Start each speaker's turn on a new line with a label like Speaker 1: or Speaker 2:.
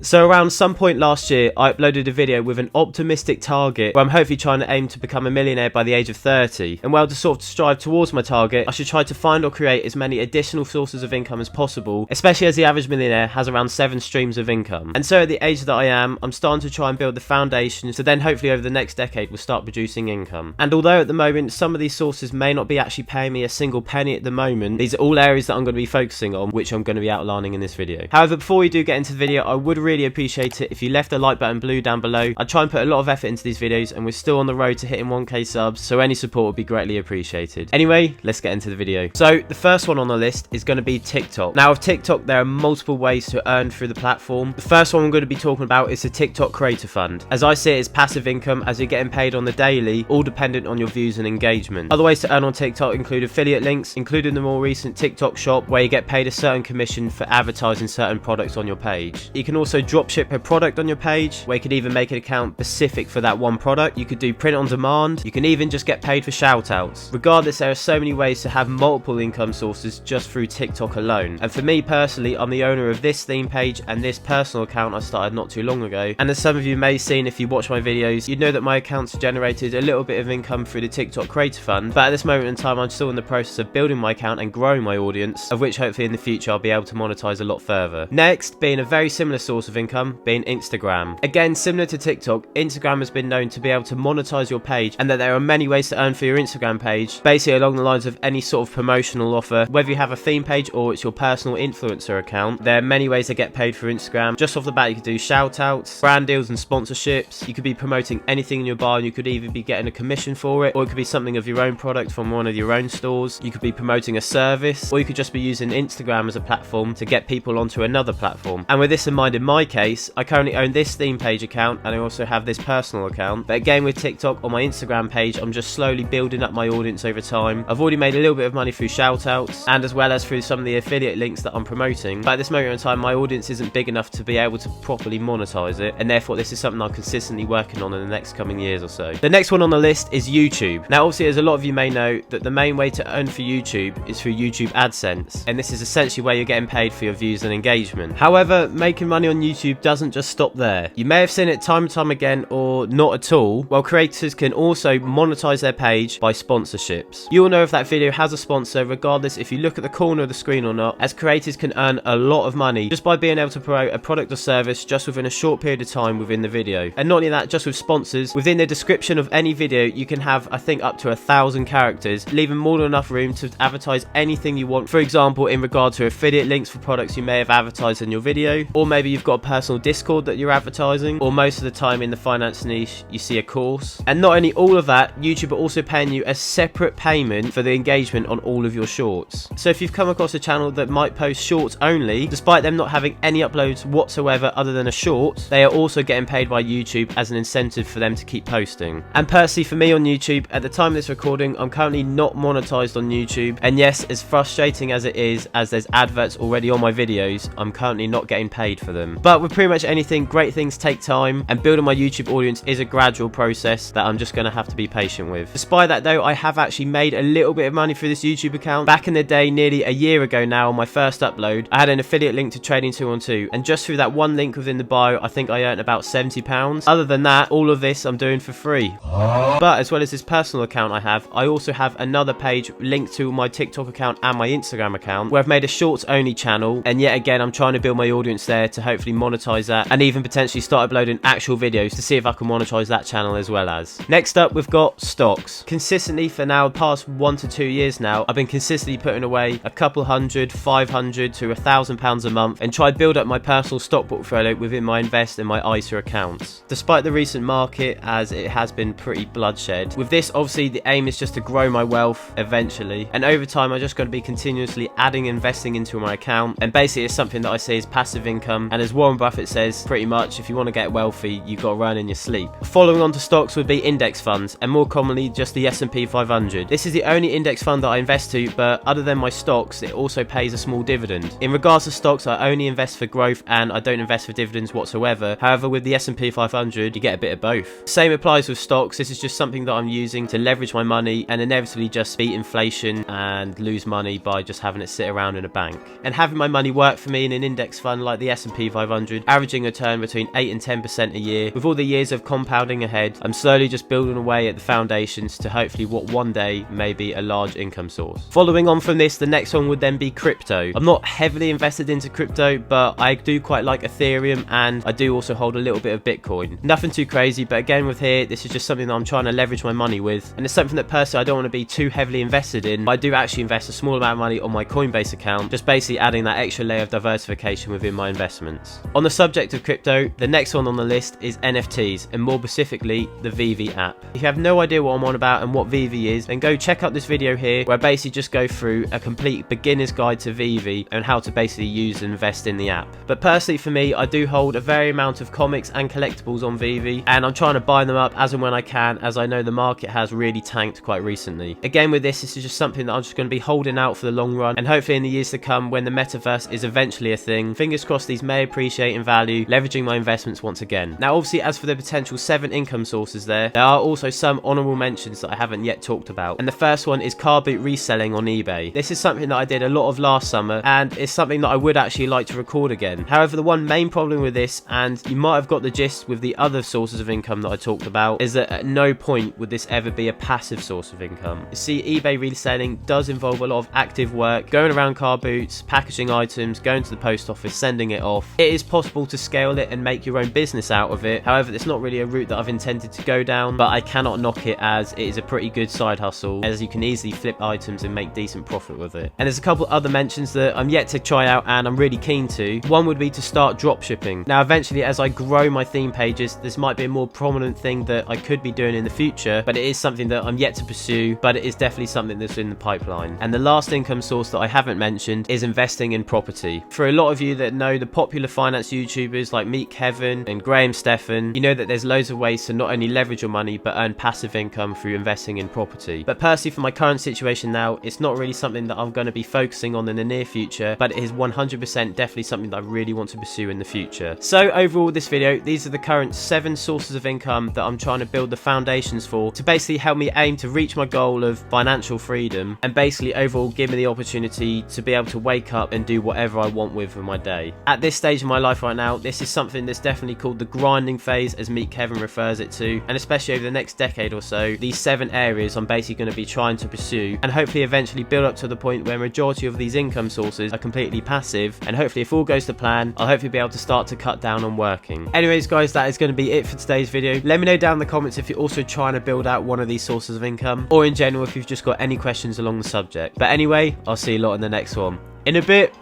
Speaker 1: So around some point last year, I uploaded a video with an optimistic target where I'm hopefully trying to aim to become a millionaire by the age of 30. And well, to sort of strive towards my target, I should try to find or create as many additional sources of income as possible, especially as the average millionaire has around 7 streams of income. And so at the age that I am, I'm starting to try and build the foundation so then hopefully over the next decade we'll start producing income. And although at the moment some of these sources may not be actually paying me a single penny at the moment, these are all areas that I'm going to be focusing on, which I'm going to be outlining in this video. However, before we do get into the video, I would really appreciate it if you left the like button blue down below. I try and put a lot of effort into these videos and we're still on the road to hitting 1k subs, so any support would be greatly appreciated. Anyway, let's get into the video. So the first one on the list is going to be TikTok. Now with TikTok there are multiple ways to earn through the platform. The first one I'm going to be talking about is the TikTok Creator Fund. As I see it, it's passive income as you're getting paid on the daily, all dependent on your views and engagement. Other ways to earn on TikTok include affiliate links, including the more recent TikTok shop where you get paid a certain commission for advertising certain products on your page. You can also dropship a product on your page where you could even make an account specific for that one product. You could do print on demand. You can even just get paid for shout outs. Regardless, there are so many ways to have multiple income sources just through TikTok alone. And for me personally, I'm the owner of this theme page and this personal account I started not too long ago. And as some of you may have seen if you watch my videos, you'd know that my accounts generated a little bit of income through the TikTok Creator Fund. But at this moment in time, I'm still in the process of building my account and growing my audience, of which hopefully in the future I'll be able to monetize a lot further. Next, being a very similar source of income, being Instagram. Again, similar to TikTok, Instagram has been known to be able to monetize your page, and that there are many ways to earn for your Instagram page, basically along the lines of any sort of promotional offer. Whether you have a theme page or it's your personal influencer account, there are many ways to get paid for Instagram. Just off the bat, you could do shout outs, brand deals and sponsorships. You could be promoting anything in your bar and you could either be getting a commission for it, or it could be something of your own product from one of your own stores. You could be promoting a service, or you could just be using Instagram as a platform to get people onto another platform. And with this in mind, in my case, I currently own this theme page account and I also have this personal account. But again, with TikTok on my Instagram page, I'm just slowly building up my audience over time. I've already made a little bit of money through shout outs and as well as through some of the affiliate links that I'm promoting. But at this moment in time, my audience isn't big enough to be able to properly monetize it, and therefore this is something I'm consistently working on in the next coming years or so. The next one on the list is YouTube. Now obviously, as a lot of you may know, that the main way to earn for YouTube is through YouTube AdSense, and this is essentially where you're getting paid for your views and engagement. However, making money on YouTube doesn't just stop there. You may have seen it time and time again or not at all. Well, creators can also monetize their page by sponsorships. You'll know if that video has a sponsor regardless if you look at the corner of the screen or not, as creators can earn a lot of money just by being able to promote a product or service just within a short period of time within the video. And not only that, just with sponsors, within the description of any video you can have I think up to 1,000 characters, leaving more than enough room to advertise anything you want. For example, in regard to affiliate links for products you may have advertised in your video, or maybe you've got a personal Discord that you're advertising, or most of the time in the finance niche you see a course. And not only all of that, YouTube are also paying you a separate payment for the engagement on all of your shorts. So if you've come across a channel that might post shorts only, despite them not having any uploads whatsoever other than a short, they are also getting paid by YouTube as an incentive for them to keep posting. And personally for me on YouTube, at the time of this recording, I'm currently not monetized on YouTube, and yes, as frustrating as it is, as there's adverts already on my videos, I'm currently not getting paid for them. But with pretty much anything, great things take time, and building my YouTube audience is a gradual process that I'm just going to have to be patient with. Despite that though, I have actually made a little bit of money through this YouTube account. Back in the day, nearly a year ago now, on my first upload, I had an affiliate link to Trading 212, and just through that one link within the bio, I think I earned about £70. Other than that, all of this I'm doing for free. But as well as this personal account I also have another page linked to my TikTok account and my Instagram account where I've made a shorts only channel, and yet again I'm trying to build my audience there to hopefully monetize that and even potentially start uploading actual videos to see if I can monetize that channel as well as. Next up, we've got stocks. Consistently for now the past 1 to 2 years now, I've been consistently putting away a couple hundred, 500 to £1,000 a month and try to build up my personal stock portfolio within my Invest and my ISA accounts. Despite the recent market, as it has been pretty bloodshed, with this obviously the aim is just to grow my wealth eventually, and over time I'm just going to be continuously adding investing into my account, and basically it's something that I see as passive income. And as Warren Buffett says, pretty much if you want to get wealthy, you've got to run in your sleep. Following on to stocks would be index funds, and more commonly just the S&P 500. This is the only index fund that I invest to, but other than my stocks, it also pays a small dividend. In regards to stocks, I only invest for growth and I don't invest for dividends whatsoever. However, with the S&P 500, you get a bit of both. Same applies with stocks. This is just something that I'm using to leverage my money and inevitably just beat inflation and lose money by just having it sit around in a bank. And having my money work for me in an index fund like the S&P 500 500, averaging a return between 8 and 10% a year. With all the years of compounding ahead, I'm slowly just building away at the foundations to hopefully what one day may be a large income source. Following on from this, the next one would then be crypto. I'm not heavily invested into crypto, but I do quite like Ethereum, and I do also hold a little bit of Bitcoin. Nothing too crazy, but again with here, this is just something that I'm trying to leverage my money with, and it's something that personally I don't want to be too heavily invested in, but I do actually invest a small amount of money on my Coinbase account, just basically adding that extra layer of diversification within my investments. On the subject of crypto, the next one on the list is NFTs, and more specifically the VeVe app. If you have no idea what I'm on about and what VeVe is, then go check out this video here where I basically just go through a complete beginner's guide to VeVe and how to basically use and invest in the app. But personally for me, I do hold a very amount of comics and collectibles on VeVe, and I'm trying to buy them up as and when I can, as I know the market has really tanked quite recently. Again with this is just something that I'm just going to be holding out for the long run, and hopefully in the years to come when the metaverse is eventually a thing, fingers crossed these may appreciate in value, leveraging my investments once again. Now obviously as for the potential 7 income sources there are also some honourable mentions that I haven't yet talked about, and the first one is car boot reselling on eBay. This is something that I did a lot of last summer, and it's something that I would actually like to record again. However, the one main problem with this, and you might have got the gist with the other sources of income that I talked about, is that at no point would this ever be a passive source of income. You see, eBay reselling does involve a lot of active work, going around car boots, packaging items, going to the post office, sending it off. It is possible to scale it and make your own business out of it. However, it's not really a route that I've intended to go down, but I cannot knock it as it is a pretty good side hustle, as you can easily flip items and make decent profit with it. And there's a couple other mentions that I'm yet to try out and I'm really keen to. One would be to start drop shipping. Now eventually as I grow my theme pages, this might be a more prominent thing that I could be doing in the future, but it is something that I'm yet to pursue, but it is definitely something that's in the pipeline. And the last income source that I haven't mentioned is investing in property. For a lot of you that know the popular finance YouTubers like Meet Kevin and Graham Stephan, you know that there's loads of ways to not only leverage your money but earn passive income through investing in property. But personally for my current situation now, it's not really something that I'm going to be focusing on in the near future, but it is 100% definitely something that I really want to pursue in the future. So overall this video, these are the current 7 sources of income that I'm trying to build the foundations for to basically help me aim to reach my goal of financial freedom, and basically overall give me the opportunity to be able to wake up and do whatever I want with my day. At this stage of my life right now, this is something that's definitely called the grinding phase, as Meet Kevin refers it to, and especially over the next decade or so, these 7 areas I'm basically going to be trying to pursue, and hopefully eventually build up to the point where majority of these income sources are completely passive, and hopefully if all goes to plan, I'll hopefully be able to start to cut down on working. Anyways guys, that is going to be it for today's video. Let me know down in the comments if you're also trying to build out one of these sources of income, or in general if you've just got any questions along the subject. But anyway, I'll see you lot in the next one. In a bit.